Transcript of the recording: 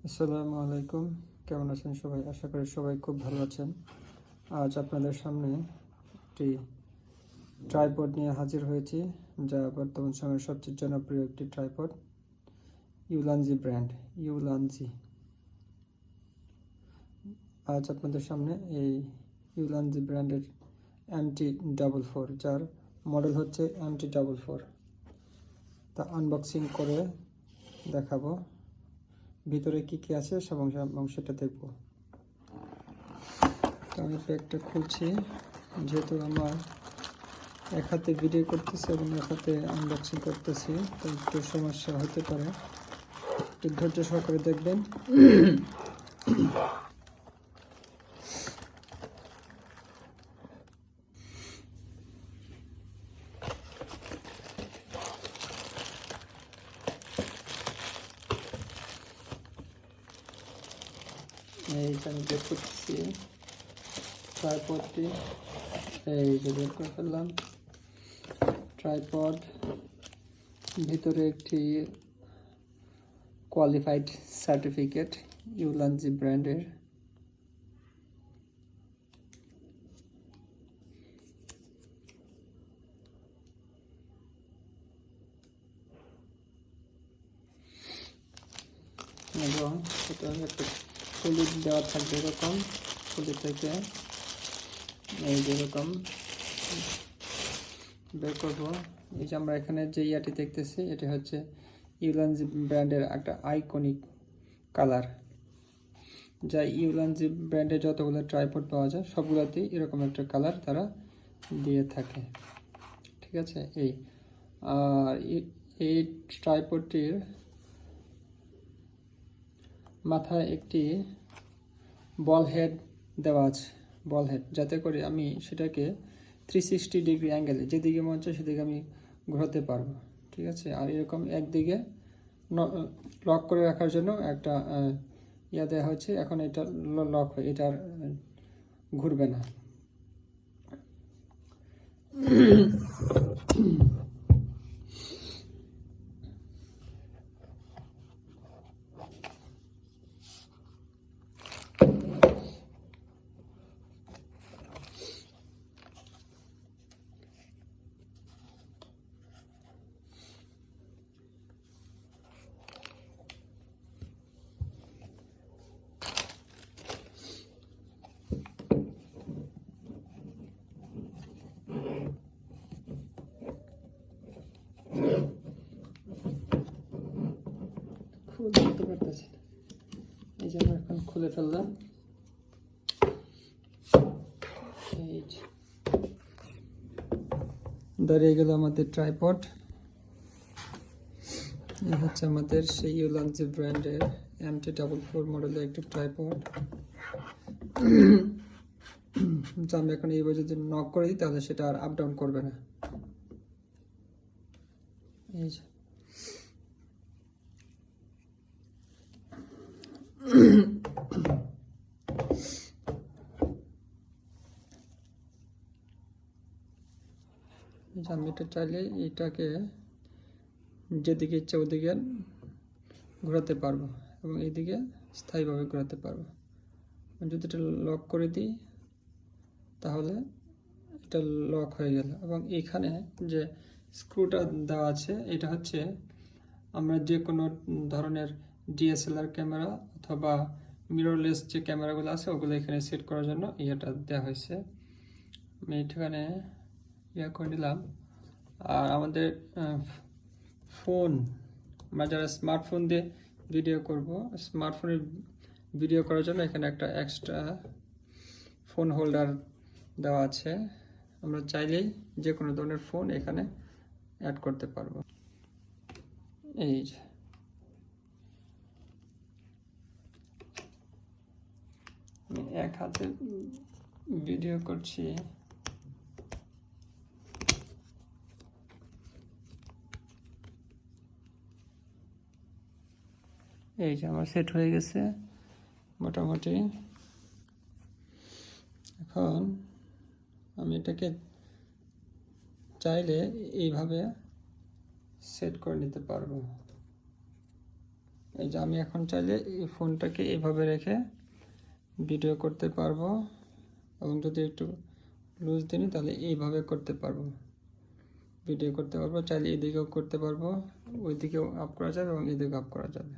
আসসালামু আলাইকুম, কেমন আছেন সবাই? আশা করি সবাই খুব ভালো আছেন। আজ আপনাদের সামনে একটি ট্রাইপড নিয়ে হাজির হয়েছি, যা বর্তমান সময়ের সবচেয়ে জনপ্রিয় একটি ট্রাইপড, ইউলানজি ব্র্যান্ড। ইউলানজি। আজ আপনাদের সামনে এই ইউলানজি ব্র্যান্ডের MT44, যার মডেল হচ্ছে MT44, তা আনবক্সিং করে দেখাবো। ভিতরে কি কি আছে এবং সেটা দেখব। তো আমি প্যাকটা খুলছি, যেহেতু আমার এক হাতে ভিডিও করতেছি এবং এক হাতে আনবক্সিং করতেছি, তো একটু সমস্যা হতে পারে, একটু ধৈর্য সহকারে দেখবেন। এই যে আমি বের করতেছি ট্রাইপডটি, এই যে বের করে ফেললাম ট্রাইপড। ভিতরে একটি কোয়ালিফাইড সার্টিফিকেট ইউলানজি ব্র্যান্ডের। এবং এটা একটা খুলি দেওয়া থাকবে, এরকম খুলি থেকে এই যেরকম বের করবো। এই যে আমরা এখানে যে ইয়াটি দেখতেছি, এটি হচ্ছে ইউলানজি ব্র্যান্ডের একটা আইকনিক কালার, যা ইউলানজি ব্র্যান্ডের যতগুলো ট্রাইপড পাওয়া যায় সবগুলোতেই এরকম একটা কালার তারা দিয়ে থাকে, ঠিক আছে। আর এই ট্রাইপডটির মাথায় একটি বল হেড দেওয়া আছে, বল হেড, যাতে করে আমি সেটাকে 360 ডিগ্রি অ্যাঙ্গেলে যেদিকে মন চায় সেদিকে আমি ঘোরাতে পারবো, ঠিক আছে। আর এরকম একদিকে লক করে রাখার জন্য একটা ইয়া দেওয়া হয়েছে। এখন এটা লক হয়ে এটা আর ঘুরবে না। খুলতে পারতেছি না, এই যে আমরা এখন খুলে ফেললাম। এই দাঁড়িয়ে গেল আমাদের ট্রাইপড। এই হচ্ছে আমাদের সেই ইউলানজি ব্র্যান্ডের MT44 মডেলের একটি ট্রাইপড, যা আমি এখন এইভাবে যদি নক করে দিই তাহলে সেটা আর আপ ডাউন করবে না। এই যে আমি এটা চাইলে এটাকে যেদিকে ইচ্ছা ওদিকে ঘোরাতে পারবো এবং এইদিকে স্থায়ীভাবে ঘোরাতে পারবো। যদি এটা লক করে দিই তাহলে এটা লক হয়ে গেল। এবং এখানে যে স্ক্রুটা দেওয়া আছে, এটা হচ্ছে আমরা যে কোনো ধরনের DSLR ক্যামেরা অথবা মিররলেস যে ক্যামেরাগুলো আছে ওগুলো এখানে সেট করার জন্য ইয়েটা দেওয়া হয়েছে। আমি এখানে ইয়া করে নিলাম। আর আমাদের ফোন, আমরা যারা স্মার্টফোন দিয়ে ভিডিও করব, স্মার্টফোনের ভিডিও করার জন্য এখানে একটা এক্সট্রা ফোন হোল্ডার দেওয়া আছে। আমরা চাইলেই যে কোনো ধরনের ফোন এখানে অ্যাড করতে পারবো। এই যে আমি এক হাতে ভিডিও করছি, এই যে আমার সেট হয়ে গেছে মোটামুটি। এখন আমি এটাকে চাইলে এইভাবে সেট করে নিতে পারবো। এই যে আমি এখন চাইলে এই ফোনটাকে এইভাবে রেখে ভিডিও করতে পারবো, এবং যদি একটু লুজ দিই তাহলে এইভাবে করতে পারবো, ভিডিও করতে পারবো। চাইলে এদিকেও করতে পারবো, ওইদিকেও আপ করা যাবে এবং এদিকেও আপ করা যাবে।